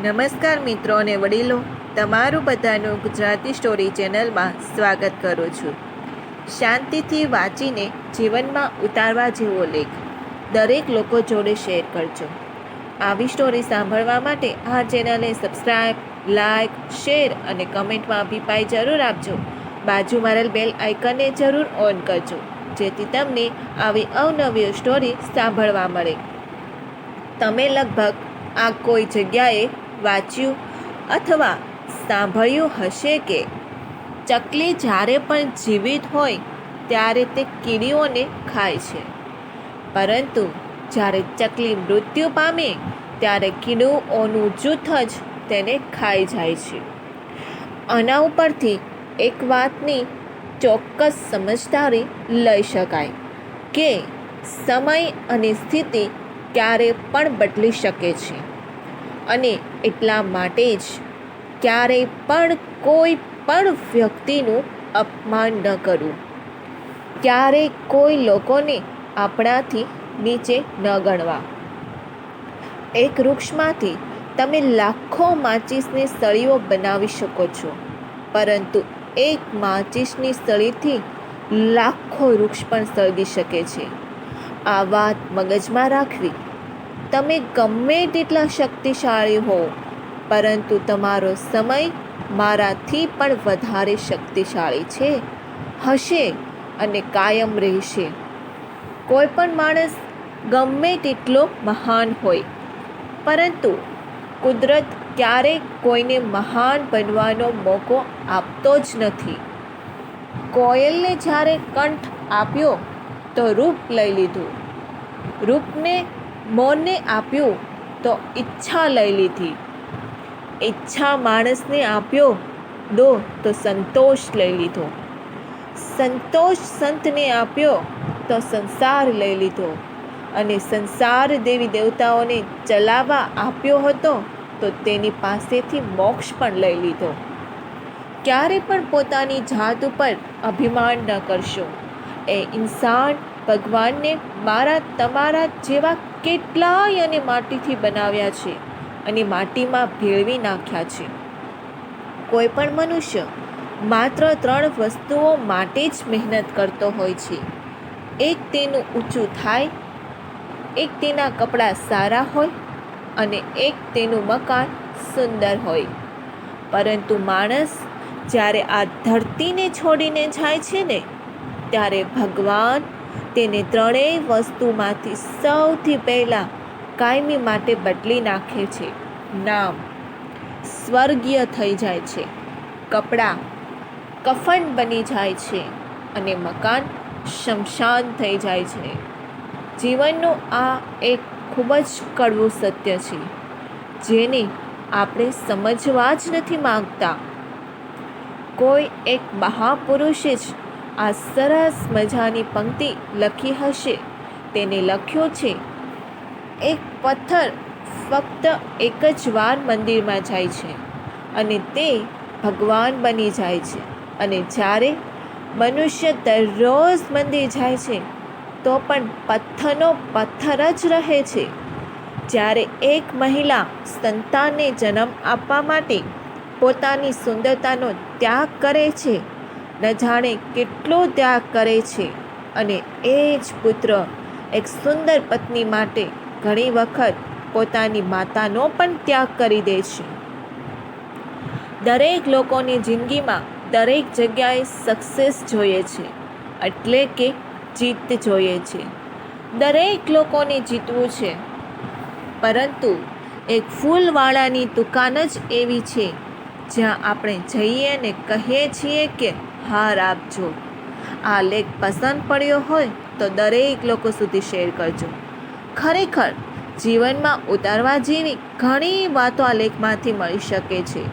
નમસ્કાર મિત્રો અને વડીલો, તમારું બધાનું ગુજરાતી સ્ટોરી ચેનલમાં સ્વાગત કરું છું. શાંતિથી વાંચીને જીવનમાં ઉતારવા જેવો લેખ દરેક લોકો જોડે શેર કરજો. આવી સ્ટોરી સાંભળવા માટે આ ચેનલને સબસ્ક્રાઈબ, લાઈક, શેર અને કમેન્ટમાં અભિપ્રાય જરૂર આપજો. બાજુમાં રહેલ બેલ આઇકનને જરૂર ઓન કરજો, જેથી તમને આવી અવનવી સ્ટોરી સાંભળવા મળે. તમે લગભગ આ કોઈ જગ્યાએ વાંચ્યું અથવા સાંભળ્યું હશે કે ચકલી જ્યારે પણ જીવિત હોય ત્યારે તે કીડીઓને ખાય છે, પરંતુ જ્યારે ચકલી મૃત્યુ પામે ત્યારે કીડીઓનું જૂથ જ તેને ખાઈ જાય છે. આના ઉપરથી એક વાતની ચોક્કસ સમજદારી લઈ શકાય કે સમય અને સ્થિતિ ક્યારે પણ બદલી શકે છે, અને એટલા માટે જ ક્યારેય પણ કોઈ પણ વ્યક્તિનું અપમાન ન કરવું, ક્યારેય કોઈ લોકોને આપણાથી નીચે ન ગણવા. એક વૃક્ષમાંથી તમે લાખો માચીસની સળીઓ બનાવી શકો છો, પરંતુ એક માચીસની સળીથી લાખો વૃક્ષ પણ સળગી શકે છે. આ વાત મગજમાં રાખવી. તમે ગમે તેટલા શક્તિશાળી હો, પરંતુ તમારો સમય મારાથી પણ વધારે શક્તિશાળી છે, હશે અને કાયમ રહેશે. કોઈ પણ માણસ ગમે તેટલો મહાન હોય, પરંતુ કુદરત ક્યારેય કોઈને મહાન બનવાનો મોકો આપતો જ નથી. કોયલને જ્યારે કંઠ આપ્યો તો રૂપ લઈ લીધું, રૂપને મોરને આપ્યું તો ઈચ્છા લઈ લીધી, ઈચ્છા માણસને આપ્યો તો સંતોષ લઈ લીધો, સંતોષ સંતને આપ્યો તો સંસાર લઈ લીધો, અને સંસાર દેવી દેવતાઓને ચલાવવા આપ્યો હતો તો તેની પાસેથી મોક્ષ પણ લઈ લીધો. ક્યારે પણ પોતાની જાત ઉપર અભિમાન ન કરશો. એ ઇન્સાન ભગવાનને મારા તમારા જેવા કેટલાય અને માટીથી બનાવ્યા છે અને માટીમાં ભેળવી નાખ્યા છે. કોઈ પણ મનુષ્ય માત્ર 3 વસ્તુઓ માટે જ મહેનત કરતો હોય છે. એક, તેનું ઊંચું થાય, એક તેના કપડાં સારા હોય, અને એક તેનું મકાન સુંદર હોય. પરંતુ માણસ જ્યારે આ ધરતીને છોડીને જાય છે ને, ત્યારે ભગવાન તેને 3 વસ્તુમાંથી સૌથી પહેલાં કાયમી માટે બદલી નાખે છે. નામ સ્વર્ગીય થઈ જાય છે, કપડાં કફન બની જાય છે, અને મકાન શમશાન થઈ જાય છે. જીવનનું આ એક ખૂબ જ કડવું સત્ય છે, જેને આપણે સમજવા જ નથી માંગતા. કોઈ એક મહાપુરુષે જ આ સરસ મજાની પંક્તિ લખી હશે. તેને લખ્યું છે, એક પથ્થર ફક્ત એક જ વાર મંદિરમાં જાય છે અને તે ભગવાન બની જાય છે, અને જ્યારે મનુષ્ય દરરોજ મંદિર જાય છે તો પણ પથ્થરનો પથ્થર જ રહે છે. જ્યારે એક મહિલા સંતાનને જન્મ આપવા માટે પોતાની સુંદરતાનો ત્યાગ કરે છે, ન જાણે કેટલો ત્યાગ કરે છે, અને એ જ પુત્ર એક સુંદર પત્ની માટે ઘણી વખત પોતાની માતાનો પણ ત્યાગ કરી દે છે. દરેક લોકોની જિંદગીમાં દરેક જગ્યાએ સક્સેસ જોઈએ છે, એટલે કે જીત જોઈએ છે. દરેક લોકોને જીતવું છે, પરંતુ એક ફૂલવાળાની દુકાન જ એવી છે જ્યાં આપણે જઈએ ને કહીએ છીએ કે હાર આપજો. આ લેખ પસંદ પડ્યો હોય તો દરેક લોકો સુધી શેર કરજો. ખરેખર જીવનમાં ઉતારવા જેવી ઘણી વાતો આ લેખમાંથી મળી શકે છે.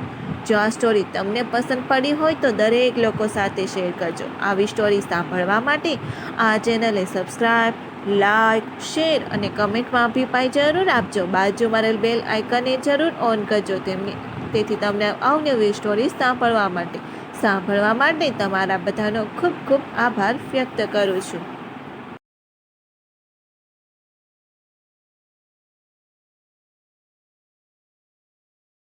જો આ સ્ટોરી તમને પસંદ પડી હોય તો દરેક લોકો સાથે શેર કરજો. આવી સ્ટોરી સાંભળવા માટે આ ચેનલને સબસ્ક્રાઈબ, લાઈક, શેર અને કમેન્ટમાં અભિપ્રાય જરૂર આપજો. બાજુમાં રહેલ બેલ આઇકનને જરૂર ઓન કરજો, તેથી તમને અવનવી સ્ટોરી સાંભળવા માટે તમારા બધાનો ખૂબ ખૂબ આભાર વ્યક્ત કરું છું.